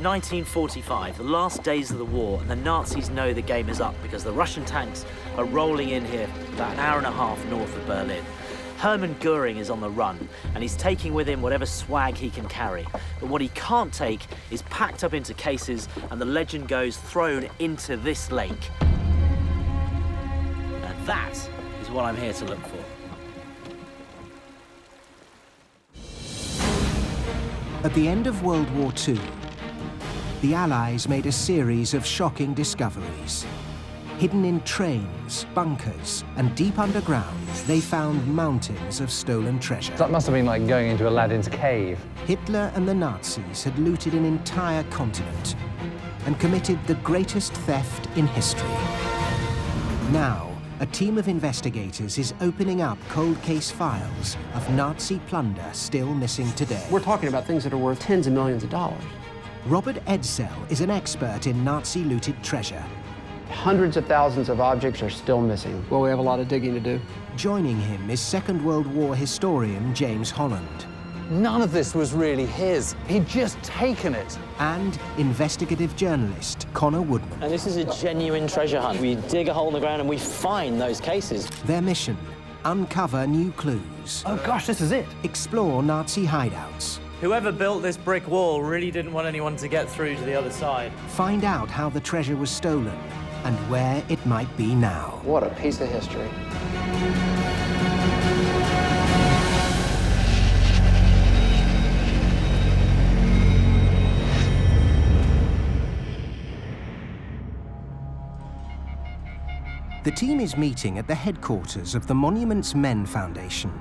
1945, the last days of the war, and the Nazis know the game is up because the Russian tanks are rolling in here about an hour and a half north of Berlin. Hermann Goring is on the run, and he's taking with him whatever swag he can carry. But what he can't take is packed up into cases, and the legend goes thrown into this lake. And that is what I'm here to look for. At the end of World War II, the Allies made a series of shocking discoveries. Hidden in trains, bunkers, and deep underground, they found mountains of stolen treasure. That must have been like going into Aladdin's cave. Hitler and the Nazis had looted an entire continent and committed the greatest theft in history. Now, a team of investigators is opening up cold case files of Nazi plunder still missing today. We're talking about things that are worth tens of millions of dollars. Robert Edsel is an expert in Nazi looted treasure. Hundreds of thousands of objects are still missing. Well, we have a lot of digging to do. Joining him is Second World War historian James Holland. None of this was really his. He'd just taken it. And investigative journalist Connor Woodman. And this is a genuine treasure hunt. We dig a hole in the ground and we find those cases. Their mission, uncover new clues. Oh gosh, this is it. Explore Nazi hideouts. Whoever built this brick wall really didn't want anyone to get through to the other side. Find out how the treasure was stolen and where it might be now. What a piece of history. The team is meeting at the headquarters of the Monuments Men Foundation,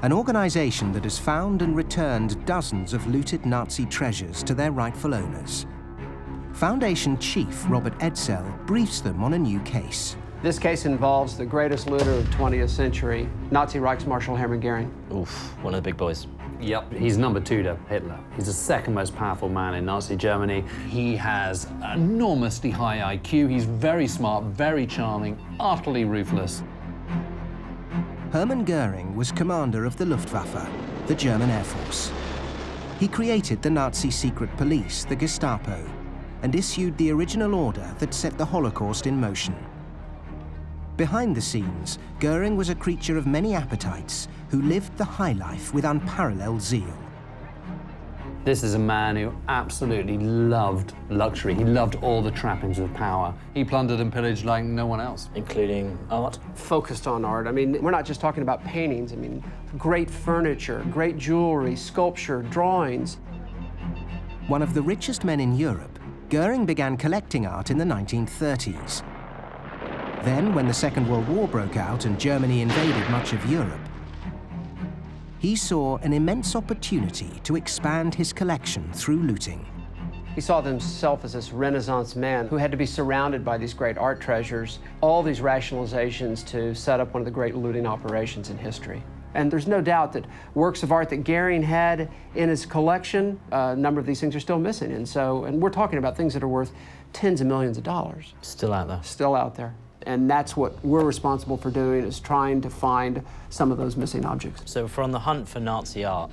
an organization that has found and returned dozens of looted Nazi treasures to their rightful owners. Foundation chief Robert Edsel briefs them on a new case. This case involves the greatest looter of the 20th century, Nazi Reichsmarshal Hermann Goring. Oof, one of the big boys. Yep, he's number 2 to Hitler. He's the second most powerful man in Nazi Germany. He has enormously high IQ. He's very smart, very charming, utterly ruthless. Hermann Goring was commander of the Luftwaffe, the German Air Force. He created the Nazi secret police, the Gestapo, and issued the original order that set the Holocaust in motion. Behind the scenes, Goring was a creature of many appetites who lived the high life with unparalleled zeal. This is a man who absolutely loved luxury. He loved all the trappings of power. He plundered and pillaged like no one else. Including art? Focused on art. I mean, we're not just talking about paintings. I mean, great furniture, great jewelry, sculpture, drawings. One of the richest men in Europe, Goring began collecting art in the 1930s. Then, when the Second World War broke out and Germany invaded much of Europe, he saw an immense opportunity to expand his collection through looting. He saw himself as this Renaissance man who had to be surrounded by these great art treasures, all these rationalizations to set up one of the great looting operations in history. And there's no doubt that works of art that Goring had in his collection, a number of these things are still missing. And we're talking about things that are worth tens of millions of dollars. Still out there. Still out there. And that's what we're responsible for doing, is trying to find some of those missing objects. So if we're on the hunt for Nazi art,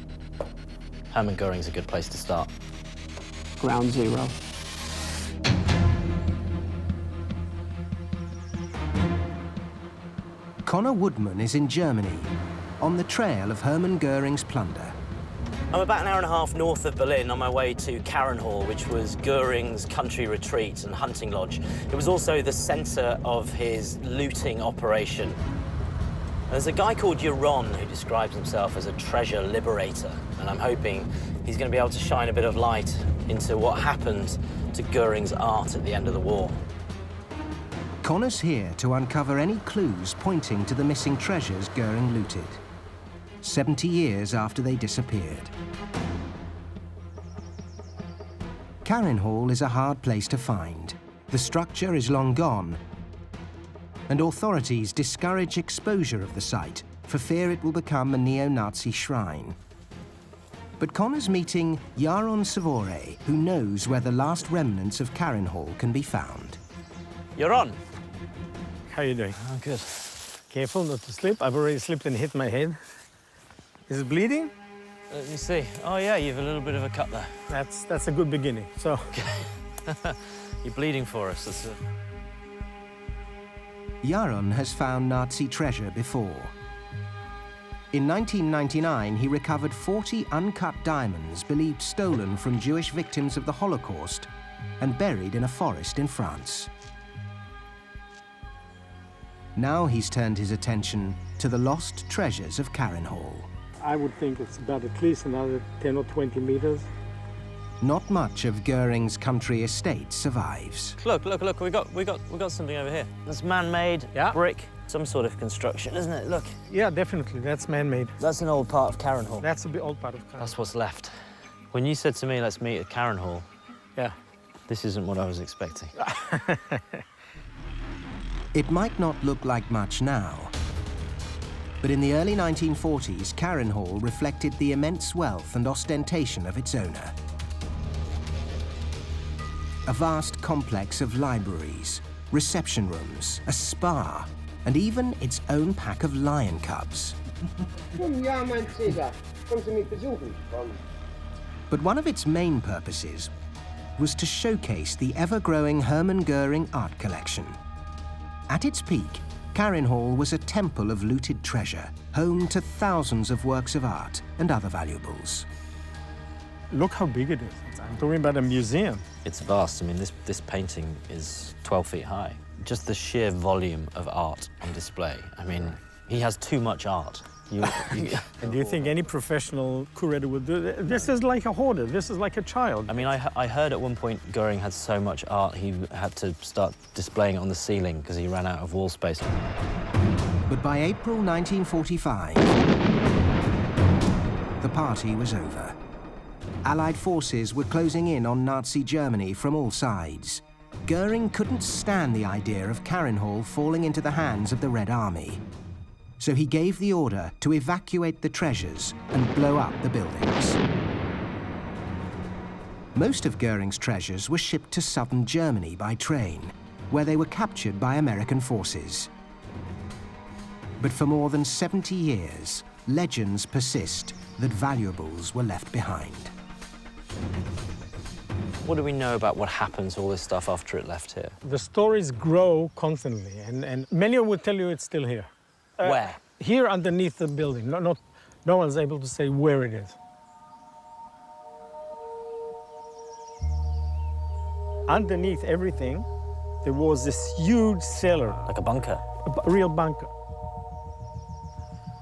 Hermann Goring's a good place to start. Ground zero. Connor Woodman is in Germany, on the trail of Hermann Goring's plunder. I'm about an hour and a half north of Berlin on my way to Carinhall, which was Goring's country retreat and hunting lodge. It was also the centre of his looting operation. There's a guy called Goring who describes himself as a treasure liberator, and I'm hoping he's going to be able to shine a bit of light into what happened to Goring's art at the end of the war. Connor's here to uncover any clues pointing to the missing treasures Goring looted, 70 years after they disappeared. Carinhall is a hard place to find. The structure is long gone, and authorities discourage exposure of the site for fear it will become a neo-Nazi shrine. But Connor's meeting Yaron Savore, who knows where the last remnants of Carinhall can be found. Yaron. How are you doing? Oh, good. Careful not to slip. I've already slipped and hit my head. Is it bleeding? Let me see. Oh, yeah, you have a little bit of a cut there. That's a good beginning. So You're bleeding for us. Jaron has found Nazi treasure before. In 1999, he recovered 40 uncut diamonds believed stolen from Jewish victims of the Holocaust and buried in a forest in France. Now he's turned his attention to the lost treasures of Carinhall. I would think it's about at least another 10 or 20 meters. Not much of Goring's country estate survives. Look, we got something over here. That's man-made, brick, some sort of construction, isn't it? Look. Yeah, definitely. That's man-made. That's an old part of Carinhall. That's a bit old part of Carinhall. That's what's left. When you said to me, let's meet at Carinhall, yeah, this isn't what I was expecting. It might not look like much now, but in the early 1940s, Carinhall reflected the immense wealth and ostentation of its owner. A vast complex of libraries, reception rooms, a spa, and even its own pack of lion cubs. But one of its main purposes was to showcase the ever-growing Hermann Goring art collection. At its peak, Carinhall was a temple of looted treasure, home to thousands of works of art and other valuables. Look how big it is. I'm talking about a museum. It's vast. I mean, this painting is 12 feet high. Just the sheer volume of art on display. I mean, he has too much art. And do you think any professional curator would do that? This is like a hoarder. This is like a child. I mean, I heard at one point Goring had so much art he had to start displaying it on the ceiling because he ran out of wall space. But by April 1945, the party was over. Allied forces were closing in on Nazi Germany from all sides. Goring couldn't stand the idea of Carinhall falling into the hands of the Red Army. So he gave the order to evacuate the treasures and blow up the buildings. Most of Goring's treasures were shipped to southern Germany by train, where they were captured by American forces. But for more than 70 years, legends persist that valuables were left behind. What do we know about what happened to all this stuff after it left here? The stories grow constantly, and many will tell you it's still here. Where? Here underneath the building. No one's able to say where it is. Underneath everything, there was this huge cellar. Like a bunker? A real bunker.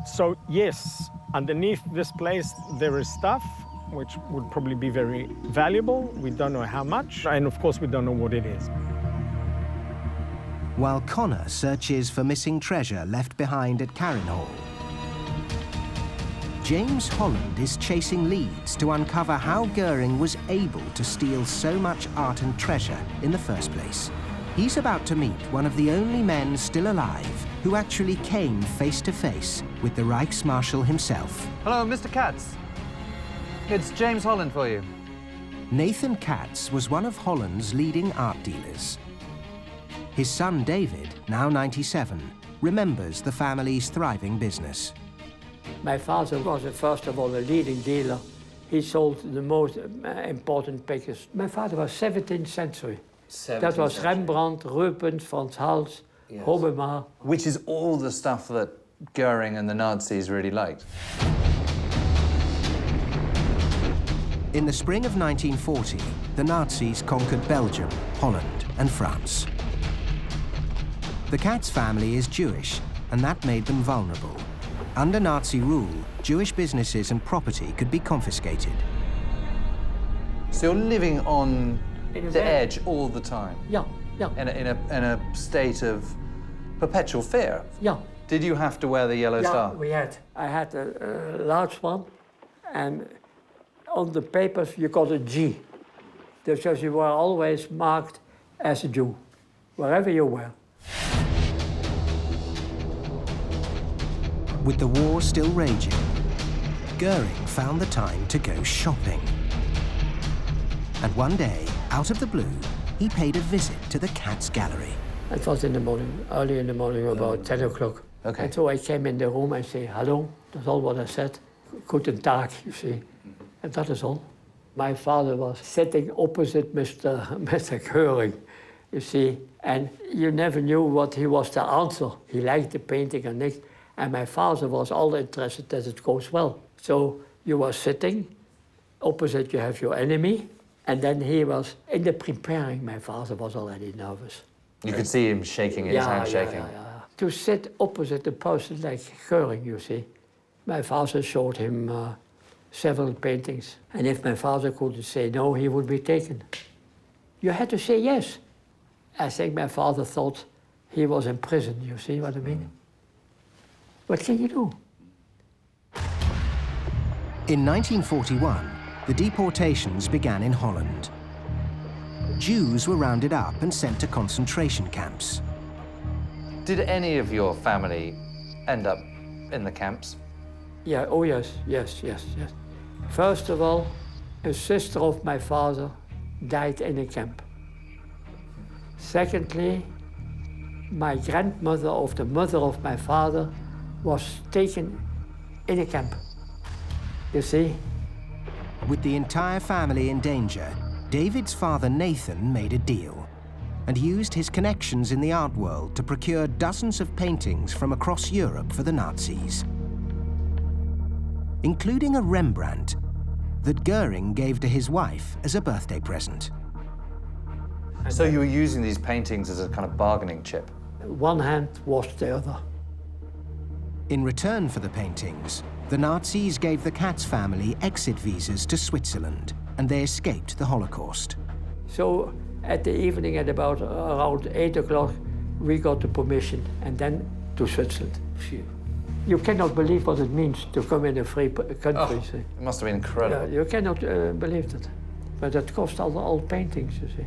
So, yes, underneath this place, there is stuff which would probably be very valuable. We don't know how much, and of course, we don't know what it is. While Connor searches for missing treasure left behind at Carinhall, James Holland is chasing leads to uncover how Goring was able to steal so much art and treasure in the first place. He's about to meet one of the only men still alive who actually came face to face with the Reichsmarshal himself. Hello, Mr. Katz. It's James Holland for you. Nathan Katz was one of Holland's leading art dealers. His son David, now 97, remembers the family's thriving business. My father was, first of all, a leading dealer. He sold the most important pictures. My father was 17th century. That was Rembrandt, Rubens, Frans Hals, Hobbema. Which is all the stuff that Goring and the Nazis really liked. In the spring of 1940, the Nazis conquered Belgium, Holland, and France. The Katz family is Jewish, and that made them vulnerable. Under Nazi rule, Jewish businesses and property could be confiscated. So you're living on the edge all the time? Yeah. In a state of perpetual fear? Yeah. Did you have to wear the yellow star? We had. I had a large one, and on the papers you got a G. Because you were always marked as a Jew, wherever you were. With the war still raging, Goring found the time to go shopping. And one day, out of the blue, he paid a visit to the Katz gallery. It was in the morning, early in the morning, about 10 o'clock. Okay. And so I came in the room and said, hello, that's all what I said. guten Tag, you see. And that is all. My father was sitting opposite Mr. Goring, you see, and you never knew what he was to answer. He liked the painting or not, and my father was all interested that it goes well. So you were sitting, opposite you have your enemy, and then he was, in the preparing, my father was already nervous. You could see him shaking, his hand shaking. Yeah. To sit opposite a person like Goring, you see. My father showed him several paintings, and if my father couldn't say no, he would be taken. You had to say yes. I think my father thought he was in prison, you see what I mean? What can you do? In 1941, the deportations began in Holland. Jews were rounded up and sent to concentration camps. Did any of your family end up in the camps? Yeah, oh yes. First of all, a sister of my father died in a camp. Secondly, my grandmother of the mother of my father was taken in a camp, you see. With the entire family in danger, David's father Nathan made a deal and used his connections in the art world to procure dozens of paintings from across Europe for the Nazis, including a Rembrandt that Goring gave to his wife as a birthday present. So you were using these paintings as a kind of bargaining chip? One hand washed the other. In return for the paintings, the Nazis gave the Katz family exit visas to Switzerland, and they escaped the Holocaust. So at the evening at about around 8 o'clock, we got the permission, and then to Switzerland. Phew. You cannot believe what it means to come in a free country. Oh, it must have been incredible. Yeah, you cannot believe that. But that cost all paintings, you see.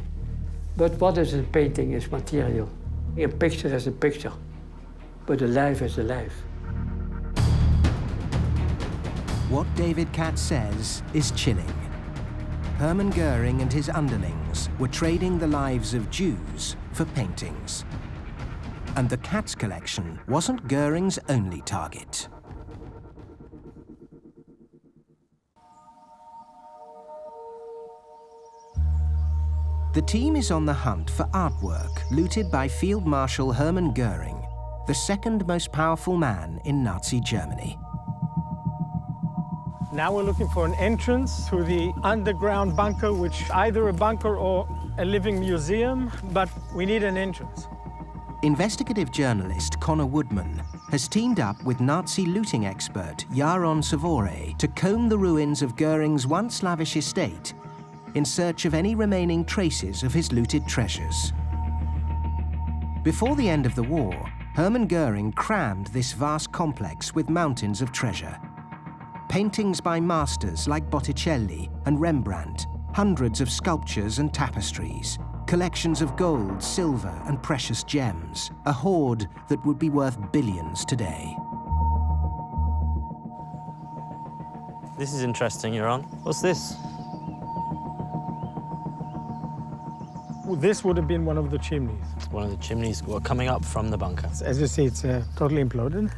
But what is a painting is material. A picture is a picture, but a life is a life. What David Katz says is chilling. Hermann Goring and his underlings were trading the lives of Jews for paintings. And the Katz collection wasn't Goring's only target. The team is on the hunt for artwork looted by Field Marshal Hermann Goring, the second most powerful man in Nazi Germany. Now we're looking for an entrance to the underground bunker, which either a bunker or a living museum, but we need an entrance. Investigative journalist Connor Woodman has teamed up with Nazi looting expert Jaron Savore to comb the ruins of Goring's once lavish estate in search of any remaining traces of his looted treasures. Before the end of the war, Hermann Goring crammed this vast complex with mountains of treasure. Paintings by masters like Botticelli and Rembrandt, hundreds of sculptures and tapestries, collections of gold, silver, and precious gems, a hoard that would be worth billions today. This is interesting, Jaron. What's this? This would have been one of the chimneys. One of the chimneys coming up from the bunker. As you see, it's totally imploded.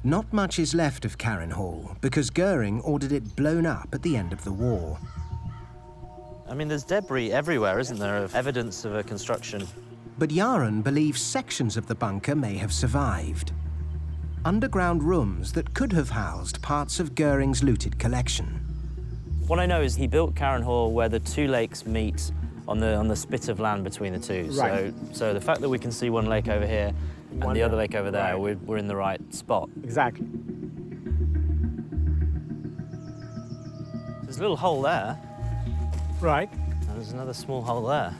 Not much is left of Carinhall because Goring ordered it blown up at the end of the war. I mean, there's debris everywhere, isn't there, of evidence of a construction. But Jaron believes sections of the bunker may have survived. Underground rooms that could have housed parts of Goring's looted collection. What I know is he built Carinhall where the two lakes meet on the spit of land between the two. Right. So the fact that we can see one lake over here and the other lake over there, right. we're in the right spot. Exactly. There's a little hole there. Right. And there's another small hole there.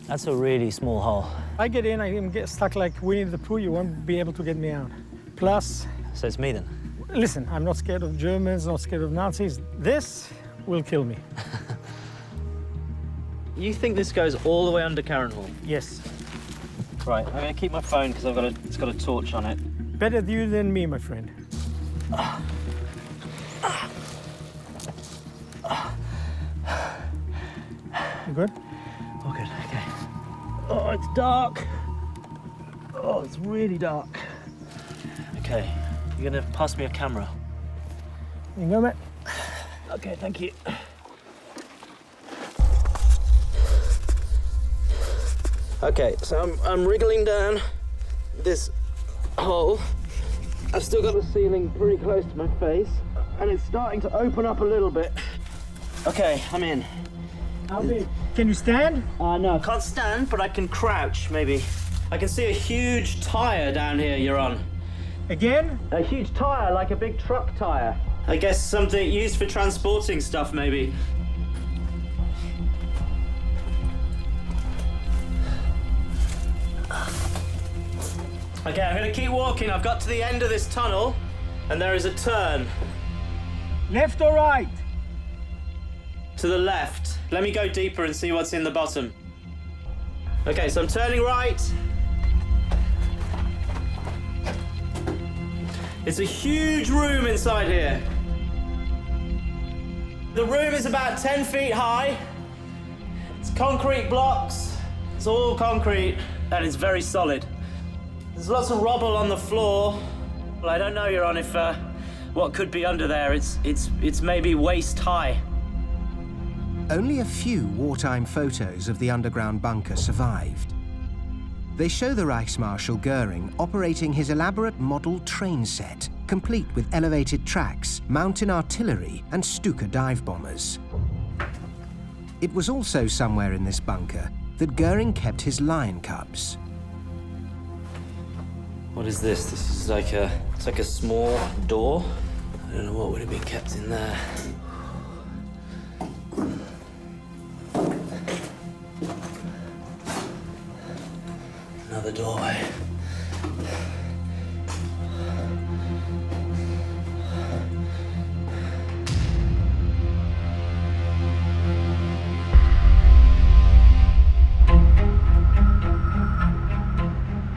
That's a really small hole. I get in, I can get stuck like Winnie the Pooh, you won't be able to get me out. Plus, So it's me then. listen, I'm not scared of Germans, not scared of Nazis. This will kill me. You think this goes all the way under Carinhall? Yes. Right, I'm gonna keep my phone because it's got a torch on it. Better you than me, my friend. You good? Oh, good, okay. Oh, it's dark. Oh, it's really dark. Okay, you're gonna pass me a camera. You go, mate. Okay, thank you. Okay, so I'm wriggling down this hole. I've still got the ceiling pretty close to my face, and it's starting to open up a little bit. Okay, I'm in. How big? Can you stand? No, I can't stand, but I can crouch, maybe. I can see a huge tyre down here you're on. Again? A huge tyre, like a big truck tyre. I guess something used for transporting stuff, maybe. Okay, I'm gonna keep walking. I've got to the end of this tunnel, and there is a turn. Left or right? To the left. Let me go deeper and see what's in the bottom. Okay, so I'm turning right. It's a huge room inside here. The room is about 10 feet high. It's concrete blocks. It's all concrete, and it's very solid. There's lots of rubble on the floor. Well, I don't know, Your Honor, if what could be under there. It's maybe waist high. Only a few wartime photos of the underground bunker survived. They show the Reichsmarshal Goring operating his elaborate model train set, complete with elevated tracks, mountain artillery, and Stuka dive bombers. It was also somewhere in this bunker that Goring kept his lion cubs. What is this? This is like it's like a small door. I don't know what would have been kept in there. Another doorway.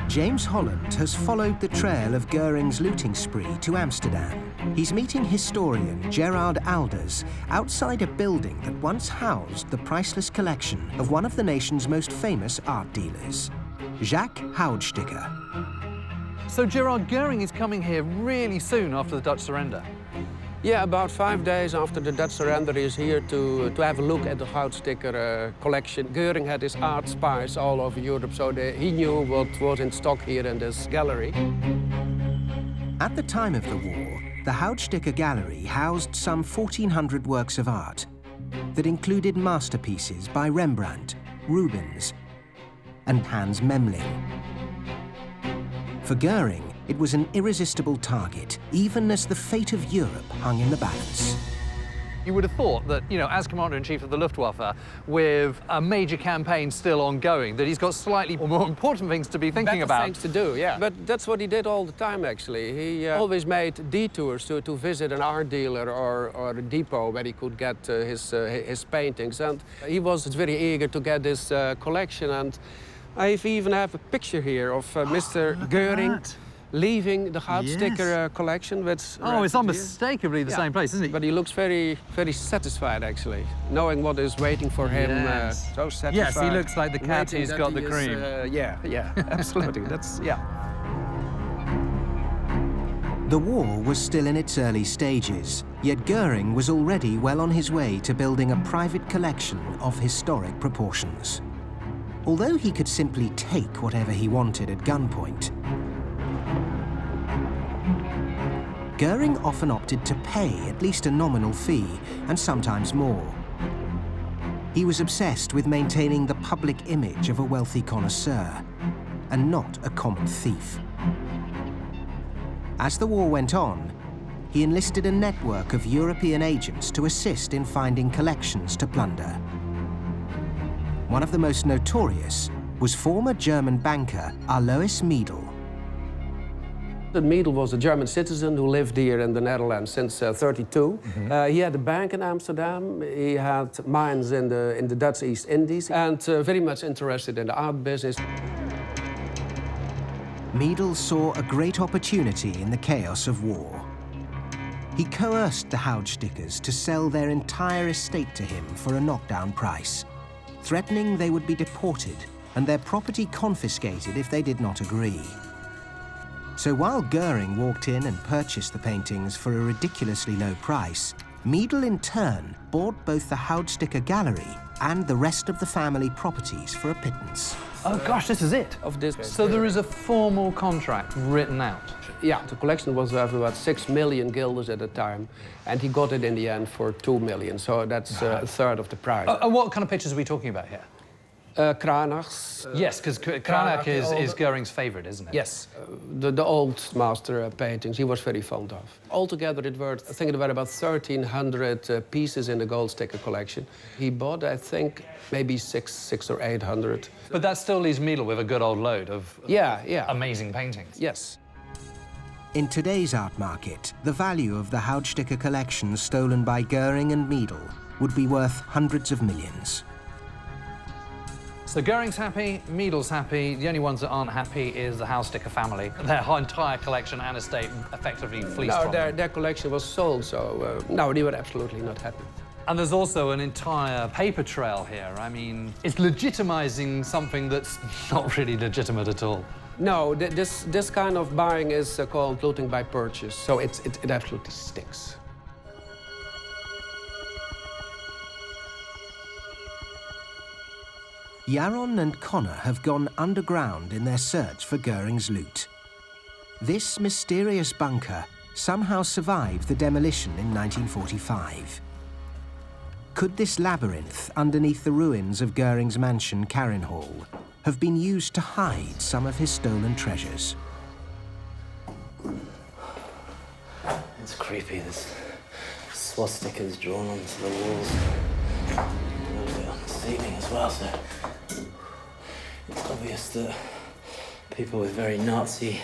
James Holland has followed the trail of Goring's looting spree to Amsterdam. He's meeting historian Gerard Alders outside a building that once housed the priceless collection of one of the nation's most famous art dealers, Jacques Goudstikker. So Gerard Goring is coming here really soon after the Dutch surrender. Yeah, about 5 days after the Dutch surrender, he is here to have a look at the Goudstikker collection. Goring had his art spies all over Europe, so he knew what was in stock here in this gallery. At the time of the war, the Goudstikker Gallery housed some 1,400 works of art that included masterpieces by Rembrandt, Rubens, and Hans Memling. For Goring, it was an irresistible target, even as the fate of Europe hung in the balance. You would have thought that, you know, as Commander-in-Chief of the Luftwaffe, with a major campaign still ongoing, that he's got slightly more important things to be thinking about. Things to do, yeah. But that's what he did all the time, actually. He always made detours to visit an art dealer or a depot where he could get his paintings. And he was very eager to get this collection. And I even have a picture here of Mr. Goring leaving the Goudstikker collection. With it's unmistakably the same place, isn't it? But he looks very, very satisfied, actually, knowing what is waiting for him. Yes. So satisfied. Yes, he looks like the cat Waiting who's that got he the is, cream. Yeah, absolutely. That's, yeah. The war was still in its early stages, yet Goring was already well on his way to building a private collection of historic proportions. Although he could simply take whatever he wanted at gunpoint, Goring often opted to pay at least a nominal fee, and sometimes more. He was obsessed with maintaining the public image of a wealthy connoisseur, and not a common thief. As the war went on, he enlisted a network of European agents to assist in finding collections to plunder. One of the most notorious was former German banker Alois Miedel. Miedel was a German citizen who lived here in the Netherlands since 1932. He had a bank in Amsterdam. He had mines in the Dutch East Indies, and very much interested in the art business. Miedel saw a great opportunity in the chaos of war. He coerced the Goudstikkers to sell their entire estate to him for a knockdown price, threatening they would be deported and their property confiscated if they did not agree. So while Goring walked in and purchased the paintings for a ridiculously low price, Miedel in turn bought both the Goudstikker gallery and the rest of the family properties for a pittance. Oh gosh, this is it? Of this. So there is a formal contract written out? Yeah, the collection was worth about 6 million guilders at the time, and he got it in the end for 2 million, so that's a third of the price. What kind of pictures are we talking about here? Carinhall's. Yes, because Carinhall is Goring's favourite, isn't it? Yes, the old master paintings he was very fond of. Altogether, it were, I think it were about 1,300 pieces in the Goudstikker collection. He bought, I think, maybe 600 or 800. But that still leaves Miedel with a good old load of amazing paintings. Yes. In today's art market, the value of the Goudstikker collection stolen by Goring and Miedel would be worth hundreds of millions. So Goring's happy, Miedel's happy. The only ones that aren't happy is the Goudstikker family. Their entire collection and estate effectively fleeced from them. Their collection was sold, so no, they were absolutely not happy. And there's also an entire paper trail here. I mean, it's legitimizing something that's not really legitimate at all. No, this kind of buying is called looting by purchase, so it absolutely stinks. Jaron and Connor have gone underground in their search for Goring's loot. This mysterious bunker somehow survived the demolition in 1945. Could this labyrinth underneath the ruins of Goring's mansion, Carinhall, have been used to hide some of his stolen treasures? It's creepy, there's swastikas drawn onto the walls. A little bit on the ceiling as well, so it's obvious that people with very Nazi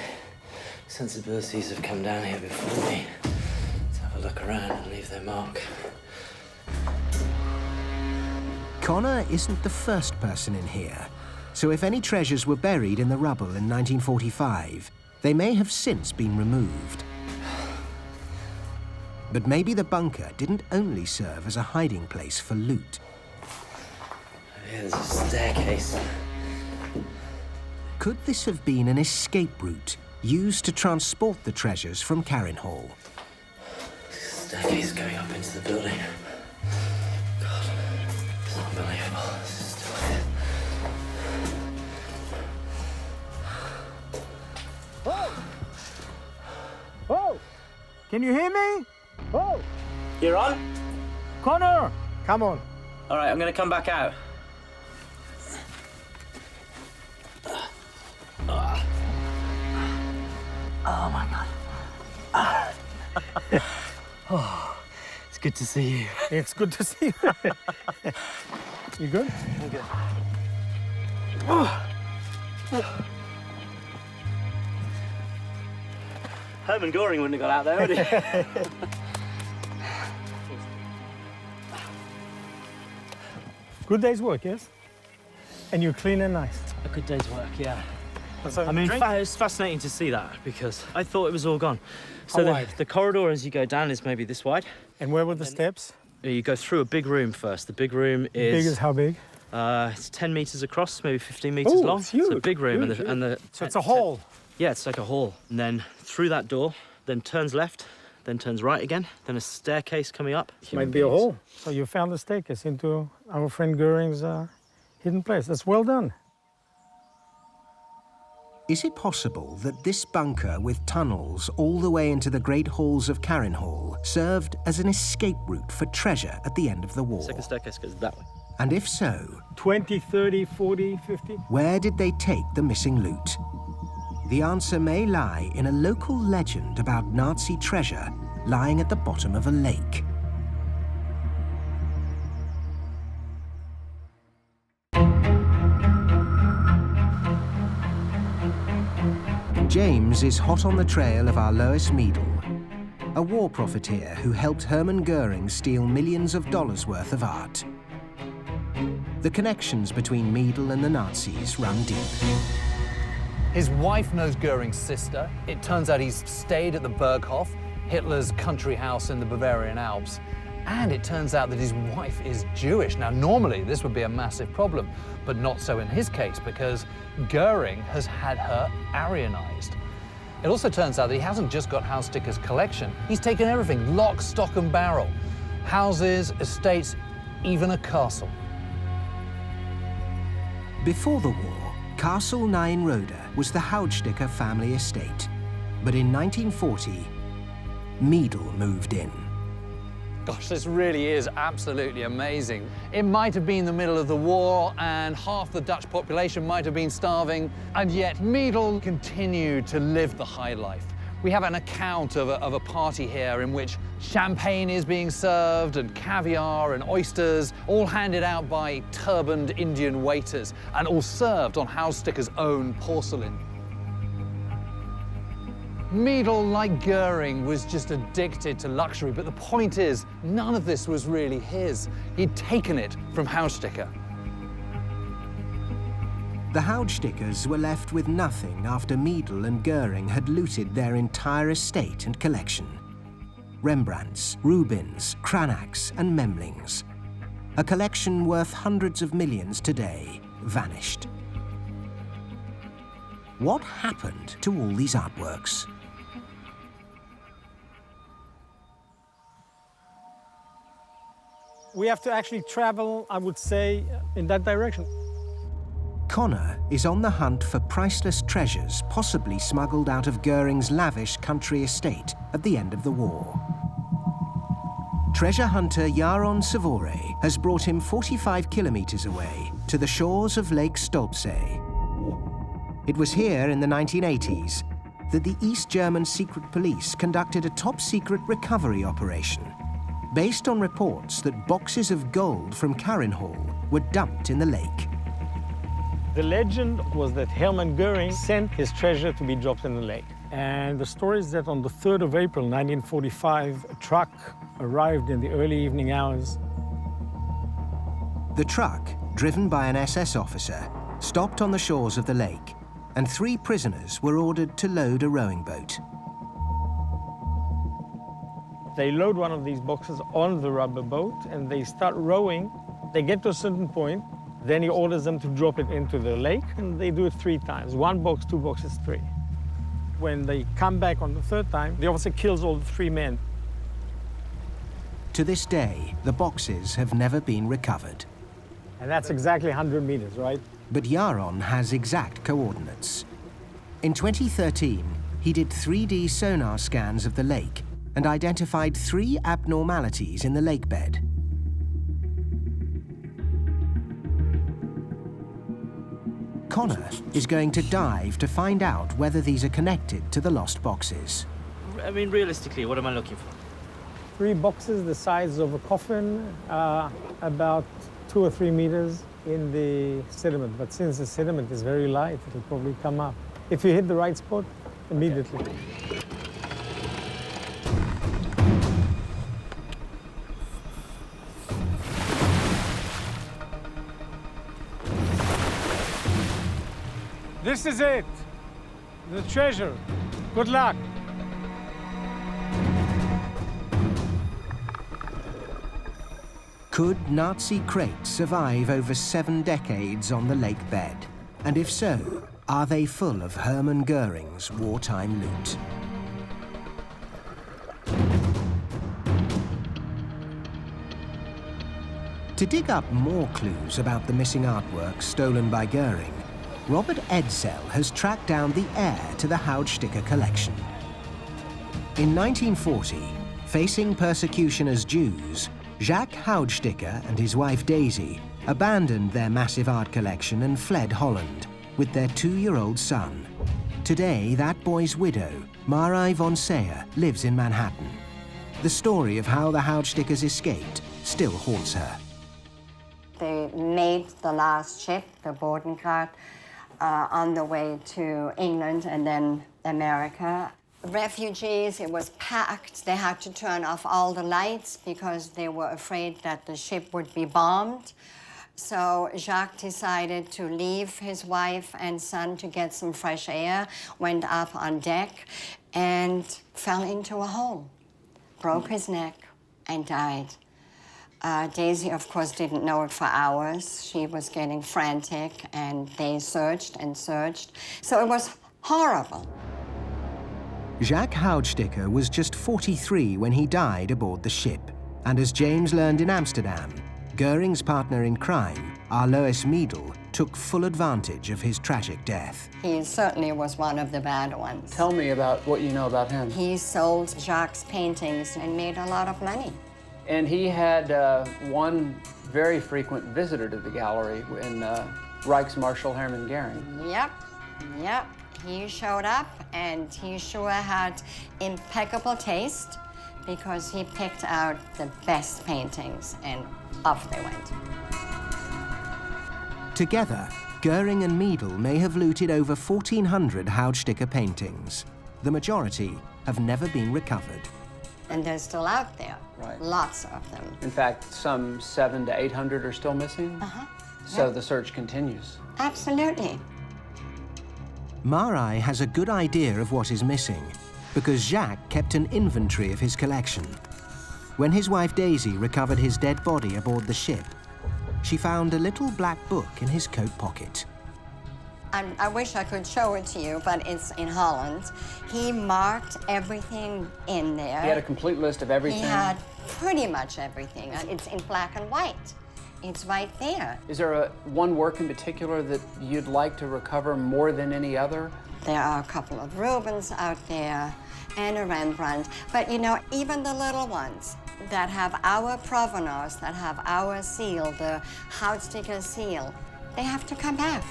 sensibilities have come down here before me to have a look around and leave their mark. Connor isn't the first person in here, so if any treasures were buried in the rubble in 1945, they may have since been removed. But maybe the bunker didn't only serve as a hiding place for loot. Yeah, there's a staircase. Could this have been an escape route used to transport the treasures from Carinhall? Staircase going up into the building. God, it's unbelievable. This is still here. Oh! Oh! Can you hear me? Oh! You're on? Connor! Come on. All right, I'm gonna come back out. Oh my God. Oh, it's good to see you. It's good to see you. You good? I'm good. Herman Goring wouldn't have got out there, would he? Good day's work, yes? And you're clean and nice. A good day's work, yeah. So I mean, drink? it's fascinating to see that because I thought it was all gone. So the corridor as you go down is maybe this wide. And where were the steps? You go through a big room first. The big room is... Big as how big? It's 10 meters across, maybe 15 meters Ooh, long. it's huge. It's a big room. Huge, and the So it's a hall? Yeah, it's like a hall. And then through that door, then turns left, then turns right again, then a staircase coming up. Might be a hole. So you found the staircase into our friend Goring's hidden place. That's well done. Is it possible that this bunker with tunnels all the way into the great halls of Carinhall served as an escape route for treasure at the end of the war? Second staircase goes that way. And if so, 20, 30, 40, 50? where did they take the missing loot? The answer may lie in a local legend about Nazi treasure lying at the bottom of a lake. James is hot on the trail of our Lois Miedel, a war profiteer who helped Hermann Goring steal millions of dollars worth of art. The connections between Miedel and the Nazis run deep. His wife knows Goring's sister. It turns out he's stayed at the Berghof, Hitler's country house in the Bavarian Alps. And it turns out that his wife is Jewish. Now, normally this would be a massive problem, but not so in his case, because Goring has had her Aryanized. It also turns out that he hasn't just got Goudstikker's collection. He's taken everything, lock, stock and barrel. Houses, estates, even a castle. Before the war, Castle Nijenrode was the Goudstikker family estate. But in 1940, Meadle moved in. Gosh, this really is absolutely amazing. It might have been the middle of the war and half the Dutch population might have been starving, and yet Meadle continued to live the high life. We have an account of a party here in which champagne is being served and caviar and oysters, all handed out by turbaned Indian waiters and all served on Goudstikker's own porcelain. Meadle, like Goring, was just addicted to luxury, but the point is, none of this was really his. He'd taken it from Goudstikker. The Goudstikkers were left with nothing after Meadle and Goring had looted their entire estate and collection. Rembrandts, Rubens, Cranachs and Memlings. A collection worth hundreds of millions today vanished. What happened to all these artworks? We have to actually travel, I would say, in that direction. Connor is on the hunt for priceless treasures possibly smuggled out of Goring's lavish country estate at the end of the war. Treasure hunter Jaron Savore has brought him 45 kilometers away to the shores of Lake Stolpsee. It was here in the 1980s that the East German secret police conducted a top-secret recovery operation based on reports that boxes of gold from Carinhall were dumped in the lake. The legend was that Hermann Goring sent his treasure to be dropped in the lake. And the story is that on the 3rd of April, 1945, a truck arrived in the early evening hours. The truck, driven by an SS officer, stopped on the shores of the lake, and 3 prisoners were ordered to load a rowing boat. They load one of these boxes on the rubber boat and they start rowing. They get to a certain point, then he orders them to drop it into the lake, and they do it 3 times. 1 box, 2 boxes, 3. When they come back on the 3rd time, the officer kills all the 3 men. To this day, the boxes have never been recovered. And that's exactly 100 meters, right? But Jaron has exact coordinates. In 2013, he did 3D sonar scans of the lake and identified 3 abnormalities in the lake bed. Connor is going to dive to find out whether these are connected to the lost boxes. I mean, realistically, what am I looking for? 3 boxes the size of a coffin, about 2 or 3 meters in the sediment. But since the sediment is very light, it'll probably come up. If you hit the right spot, immediately. This is it, the treasure. Good luck. Could Nazi crates survive over 7 decades on the lake bed? And if so, are they full of Hermann Goring's wartime loot? To dig up more clues about the missing artwork stolen by Goring, Robert Edsel has tracked down the heir to the Goudstikker collection. In 1940, facing persecution as Jews, Jacques Goudstikker and his wife Daisy abandoned their massive art collection and fled Holland with their 2-year-old son. Today, that boy's widow, Marie von Seyer, lives in Manhattan. The story of how the Goudstikkers escaped still haunts her. They made the last ship, the Bodenkrat, on the way to England and then America. Refugees, it was packed. They had to turn off all the lights because they were afraid that the ship would be bombed. So Jacques decided to leave his wife and son to get some fresh air, went up on deck and fell into a hole, broke his neck and died. Daisy, of course, didn't know it for hours. She was getting frantic, and they searched and searched. So it was horrible. Jacques Goudstikker was just 43 when he died aboard the ship. And as James learned in Amsterdam, Goring's partner in crime, Alois Miedel, took full advantage of his tragic death. He certainly was one of the bad ones. Tell me about what you know about him. He sold Jacques' paintings and made a lot of money. And he had one very frequent visitor to the gallery in Reichsmarshal Hermann Goering. Yep. He showed up, and he sure had impeccable taste because he picked out the best paintings, and off they went. Together, Goring and Miedel may have looted over 1,400 Goudstikker paintings. The majority have never been recovered. And they're still out there. Right. Lots of them. In fact, some 700 to 800 are still missing. So the search continues. Absolutely. Marai has a good idea of what is missing because Jacques kept an inventory of his collection. When his wife Daisy recovered his dead body aboard the ship, she found a little black book in his coat pocket. I wish I could show it to you, but it's in Holland. He marked everything in there. He had a complete list of everything? He had pretty much everything. It's in black and white. It's right there. Is there one work in particular that you'd like to recover more than any other? There are a couple of Rubens out there and a Rembrandt. But you know, even the little ones that have our provenance, that have our seal, the Goudstikker seal, they have to come back.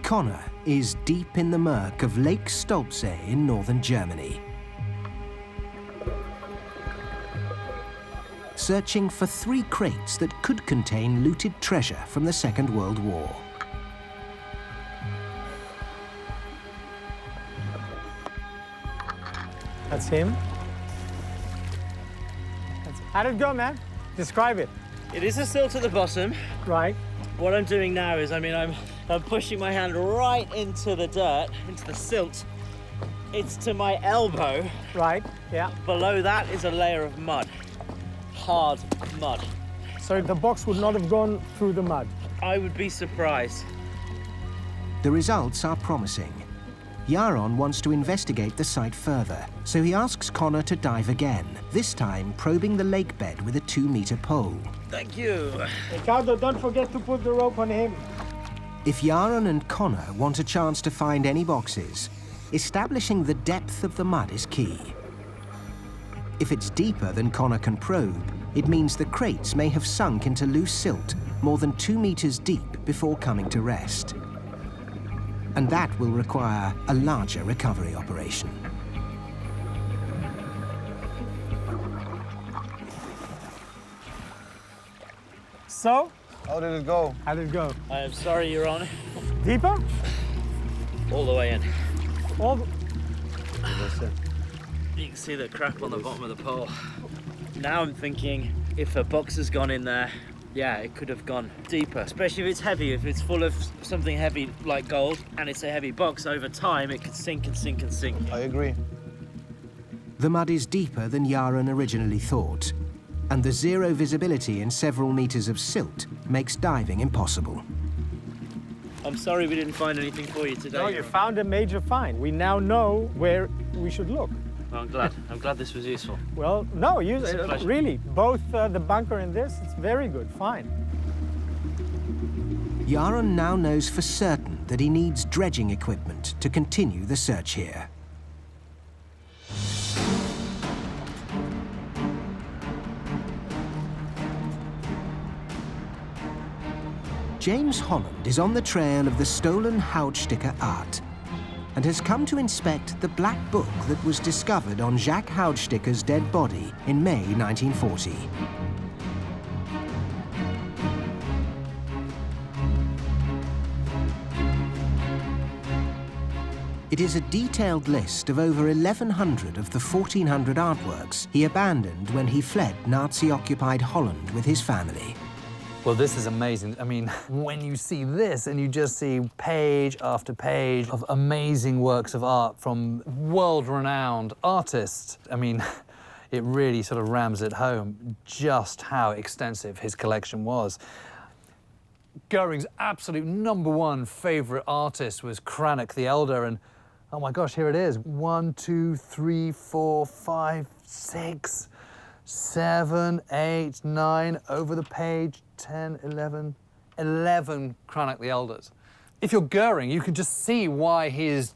Connor is deep in the murk of Lake Stolpsee in northern Germany, searching for 3 crates that could contain looted treasure from the Second World War. That's him. How'd it go, man? Describe it. It is a silt at the bottom. Right. What I'm doing now is, I'm pushing my hand right into the dirt, into the silt. It's to my elbow. Right, yeah. Below that is a layer of mud. Hard mud. So the box would not have gone through the mud? I would be surprised. The results are promising. Jaron wants to investigate the site further, so he asks Connor to dive again, this time probing the lake bed with a 2-meter pole. Thank you. Ricardo, don't forget to put the rope on him. If Jaron and Connor want a chance to find any boxes, establishing the depth of the mud is key. If it's deeper than Connor can probe, it means the crates may have sunk into loose silt more than 2 meters deep before coming to rest. And that will require a larger recovery operation. So? How did it go? How did it go? I am sorry, Your Honor. Deeper? All the way in. All the... You can see the crap on the bottom of the pole. Now I'm thinking, if a box has gone in there, yeah, it could have gone deeper, especially if it's heavy, if it's full of something heavy like gold, and it's a heavy box, over time it could sink and sink and sink. I agree. The mud is deeper than Jaron originally thought, and the zero visibility in several meters of silt makes diving impossible. I'm sorry we didn't find anything for you today. No, you found a major find. We now know where we should look. Well, I'm glad this was useful. Well, no, It's a pleasure. really, both the bunker and this, it's very good, fine. Jaron now knows for certain that he needs dredging equipment to continue the search here. James Holland is on the trail of the stolen Goudstikker art and has come to inspect the black book that was discovered on Jacques Goudstikker's dead body in May 1940. It is a detailed list of over 1,100 of the 1,400 artworks he abandoned when he fled Nazi-occupied Holland with his family. Well, this is amazing. I mean, when you see this and you just see page after page of amazing works of art from world-renowned artists, I mean, it really sort of rams it home just how extensive his collection was. Goring's absolute #1 favourite artist was Cranach the Elder, and oh my gosh, here it is. 1, 2, 3, 4, 5, 6, 7, 8, 9, over the page, 10, 11 Cranach the Elders. If you're Goring, you can just see why his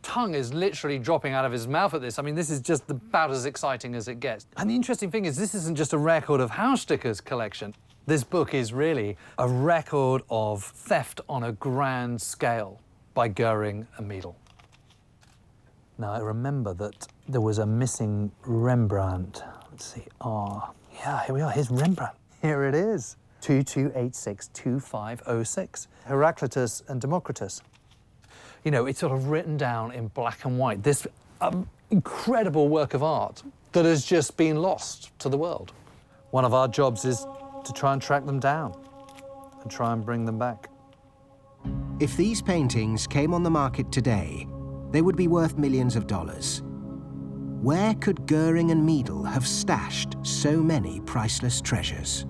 tongue is literally dropping out of his mouth at this. I mean, this is just about as exciting as it gets. And the interesting thing is, this isn't just a record of Goudsstikker's collection. This book is really a record of theft on a grand scale by Goring and Meadle. Now, I remember that there was a missing Rembrandt. Let's see. Oh, yeah, here we are. Here's Rembrandt. Here it is. 2286-2506. Heraclitus and Democritus. You know, it's sort of written down in black and white. This incredible work of art that has just been lost to the world. One of our jobs is to try and track them down and try and bring them back. If these paintings came on the market today, they would be worth millions of dollars. Where could Goring and Meadle have stashed so many priceless treasures?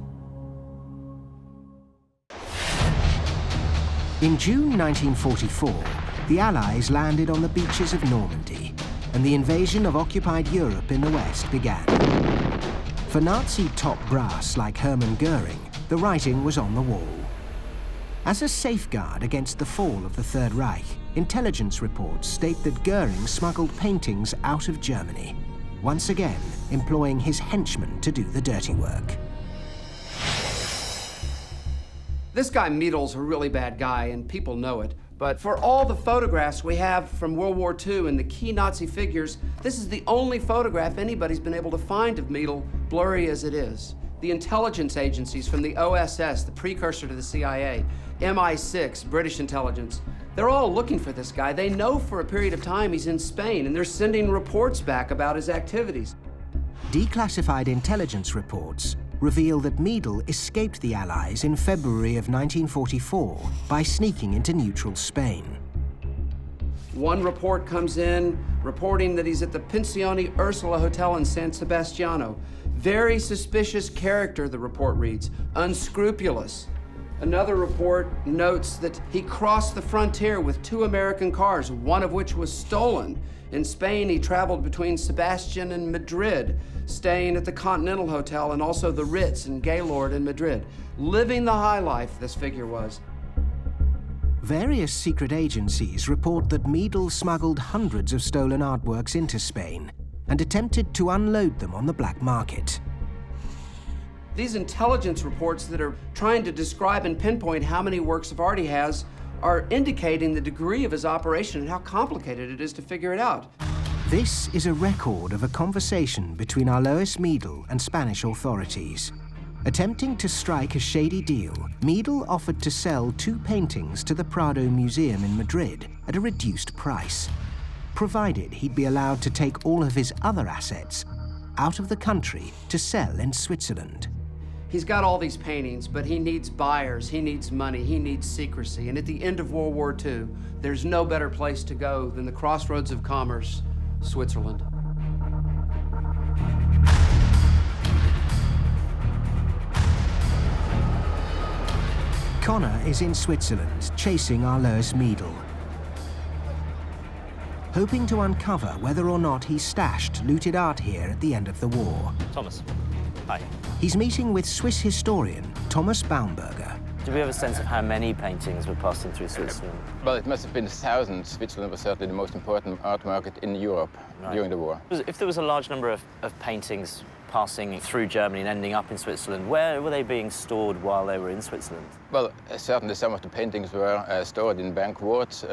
In June 1944, the Allies landed on the beaches of Normandy, and the invasion of occupied Europe in the West began. For Nazi top brass like Hermann Goring, the writing was on the wall. As a safeguard against the fall of the Third Reich, intelligence reports state that Goring smuggled paintings out of Germany, once again employing his henchmen to do the dirty work. This guy Meadle's a really bad guy, and people know it. But for all the photographs we have from World War II and the key Nazi figures, this is the only photograph anybody's been able to find of Meadle, blurry as it is. The intelligence agencies from the OSS, the precursor to the CIA, MI6, British intelligence, they're all looking for this guy. They know for a period of time he's in Spain, and they're sending reports back about his activities. Declassified intelligence reports reveal that Meadle escaped the Allies in February of 1944 by sneaking into neutral Spain. One report comes in reporting that he's at the Pensione Ursula Hotel in San Sebastiano. Very suspicious character, the report reads, unscrupulous. Another report notes that he crossed the frontier with 2 American cars, one of which was stolen. In Spain, he traveled between Sebastian and Madrid, staying at the Continental Hotel and also the Ritz and Gaylord in Madrid. Living the high life, this figure was. Various secret agencies report that Meadle smuggled hundreds of stolen artworks into Spain and attempted to unload them on the black market. These intelligence reports that are trying to describe and pinpoint how many works of art he has are indicating the degree of his operation and how complicated it is to figure it out. This is a record of a conversation between Alois Meadle and Spanish authorities. Attempting to strike a shady deal, Meadle offered to sell 2 paintings to the Prado Museum in Madrid at a reduced price, provided he'd be allowed to take all of his other assets out of the country to sell in Switzerland. He's got all these paintings, but he needs buyers, he needs money, he needs secrecy. And at the end of World War II, there's no better place to go than the crossroads of commerce, Switzerland. Connor is in Switzerland, chasing Alois Meadle, hoping to uncover whether or not he stashed looted art here at the end of the war. Thomas, hi. He's meeting with Swiss historian Thomas Baumberger. Do we have a sense of how many paintings were passing through Switzerland? Well, it must have been thousands. Switzerland was certainly the most important art market in Europe during the war. If there was a large number of paintings passing through Germany and ending up in Switzerland, where were they being stored while they were in Switzerland? Well, certainly some of the paintings were stored in bank wards,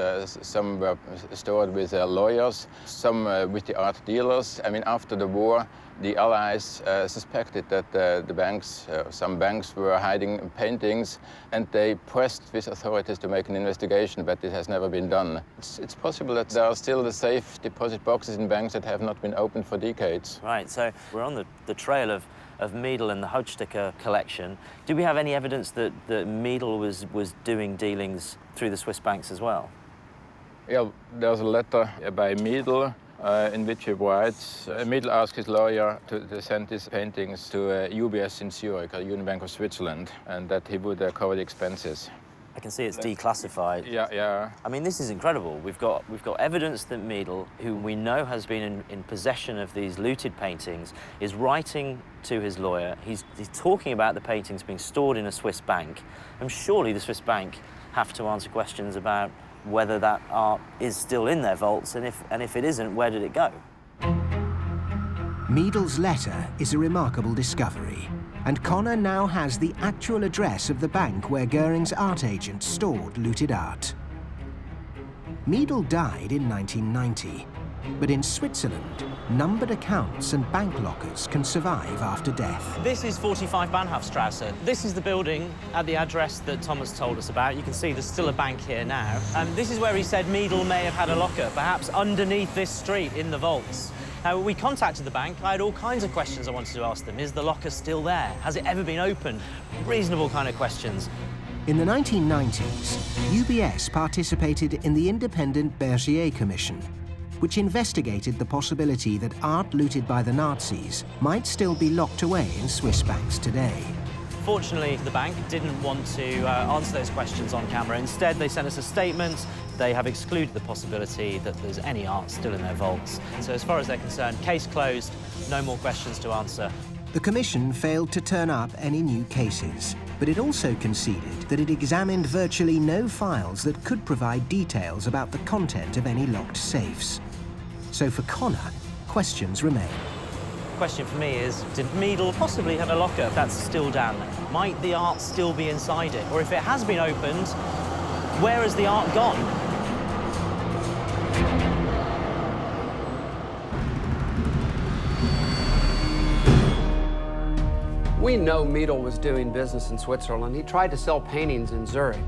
some were stored with lawyers, some with the art dealers. I mean, after the war, the Allies suspected that the banks, some banks were hiding paintings, and they pressed with authorities to make an investigation, but it has never been done. It's possible that there are still the safe deposit boxes in banks that have not been opened for decades. Right, so we're on the trail of Meadle and the Goudstikker collection. Do we have any evidence that Meadle was doing dealings through the Swiss banks as well? Yeah, there's a letter by Meadle in which he writes, Middle asked his lawyer to send his paintings to UBS in Zurich, a Union Bank of Switzerland, and that he would cover the expenses. I can see it's declassified. Yeah. I mean, this is incredible. We've got evidence that Miedl, who we know has been in possession of these looted paintings, is writing to his lawyer. He's talking about the paintings being stored in a Swiss bank. And surely the Swiss bank have to answer questions about whether that art is still in their vaults, and if it isn't, where did it go? Miedl's letter is a remarkable discovery, and Connor now has the actual address of the bank where Goring's art agent stored looted art. Miedl died in 1990, but in Switzerland, numbered accounts and bank lockers can survive after death. This is 45 Bahnhofstrasse. This is the building at the address that Thomas told us about. You can see there's still a bank here now. This is where he said Miedl may have had a locker, perhaps underneath this street in the vaults. Now, we contacted the bank. I had all kinds of questions I wanted to ask them. Is the locker still there? Has it ever been opened? Reasonable kind of questions. In the 1990s, UBS participated in the independent Bergier Commission, which investigated the possibility that art looted by the Nazis might still be locked away in Swiss banks today. Fortunately, the bank didn't want to answer those questions on camera. Instead, they sent us a statement. They have excluded the possibility that there's any art still in their vaults. So as far as they're concerned, case closed, no more questions to answer. The Commission failed to turn up any new cases, but it also conceded that it examined virtually no files that could provide details about the content of any locked safes. So for Connor, questions remain. The question for me is, did Miedl possibly have a locker that's still down there? Might the art still be inside it? Or if it has been opened, where has the art gone? We know Miedl was doing business in Switzerland. He tried to sell paintings in Zurich.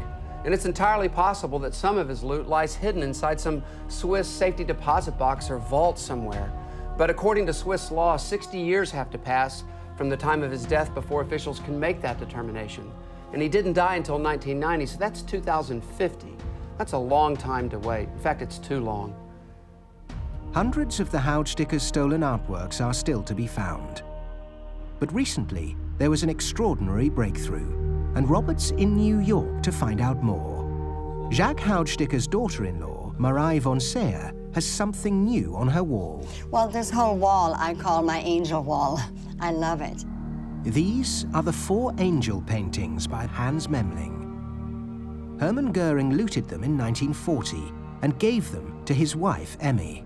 And it's entirely possible that some of his loot lies hidden inside some Swiss safety deposit box or vault somewhere. But according to Swiss law, 60 years have to pass from the time of his death before officials can make that determination. And he didn't die until 1990, so that's 2050. That's a long time to wait. In fact, it's too long. Hundreds of the Goudstikker's stolen artworks are still to be found. But recently, there was an extraordinary breakthrough, and Robert's in New York to find out more. Jacques Goudstikker's daughter-in-law, Marie von Seyer, has something new on her wall. Well, this whole wall I call my angel wall. I love it. These are the 4 angel paintings by Hans Memling. Hermann Goring looted them in 1940 and gave them to his wife, Emmy.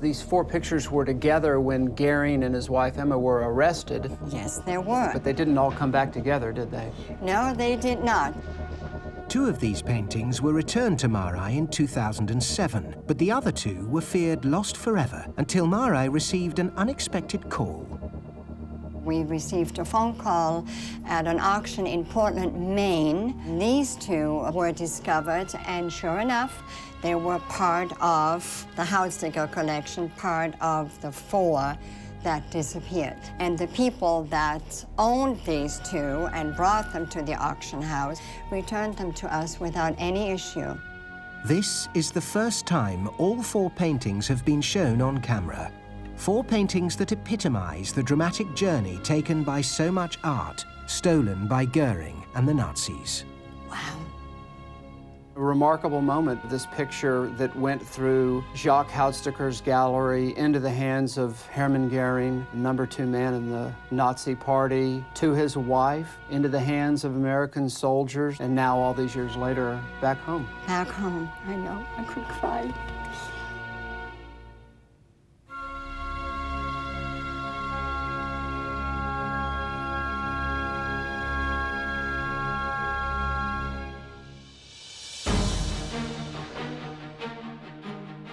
These 4 pictures were together when Goring and his wife Emma were arrested. Yes, there were. But they didn't all come back together, did they? No, they did not. 2 of these paintings were returned to Marais in 2007, but the other 2 were feared lost forever until Marais received an unexpected call. We received a phone call at an auction in Portland, Maine. These 2 were discovered, and sure enough, they were part of the Goudstikker collection, part of the 4 that disappeared. And the people that owned these 2 and brought them to the auction house returned them to us without any issue. This is the first time all 4 paintings have been shown on camera. 4 paintings that epitomize the dramatic journey taken by so much art stolen by Goring and the Nazis. Wow. A remarkable moment, this picture that went through Jacques Goudstikker's gallery into the hands of Hermann Goring, number 2 man in the Nazi Party, to his wife, into the hands of American soldiers, and now, all these years later, back home. Back home, I know, I could cry.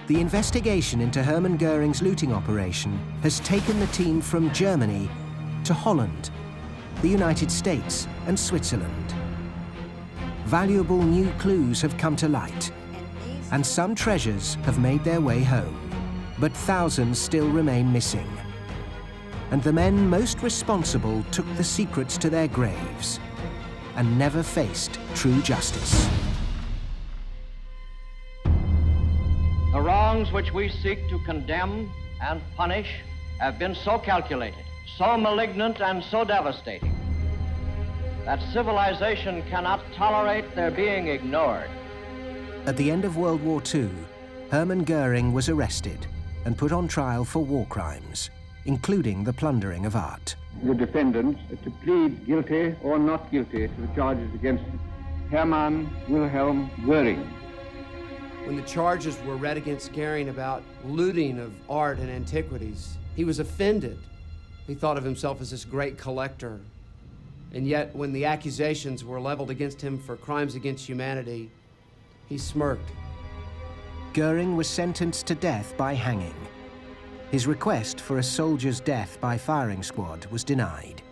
The investigation into Hermann Goring's looting operation has taken the team from Germany to Holland, the United States, and Switzerland. Valuable new clues have come to light, and some treasures have made their way home, but thousands still remain missing. And the men most responsible took the secrets to their graves and never faced true justice. The wrongs which we seek to condemn and punish have been so calculated, so malignant, and so devastating that civilization cannot tolerate their being ignored. At the end of World War II, Hermann Goring was arrested and put on trial for war crimes, including the plundering of art. The defendants to plead guilty or not guilty to the charges against Hermann Wilhelm Goring. When the charges were read against Goring about looting of art and antiquities, he was offended. He thought of himself as this great collector. And yet, when the accusations were leveled against him for crimes against humanity, he smirked. Goring was sentenced to death by hanging. His request for a soldier's death by firing squad was denied.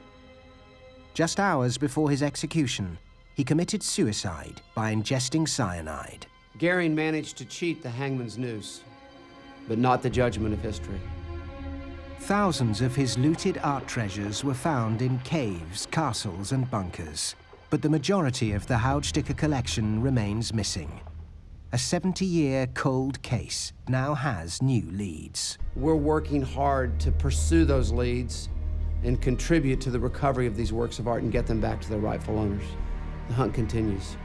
Just hours before his execution, he committed suicide by ingesting cyanide. Goring managed to cheat the hangman's noose, but not the judgment of history. Thousands of his looted art treasures were found in caves, castles, and bunkers, but the majority of the Goudstikker collection remains missing. A 70-year cold case now has new leads. We're working hard to pursue those leads and contribute to the recovery of these works of art and get them back to their rightful owners. The hunt continues.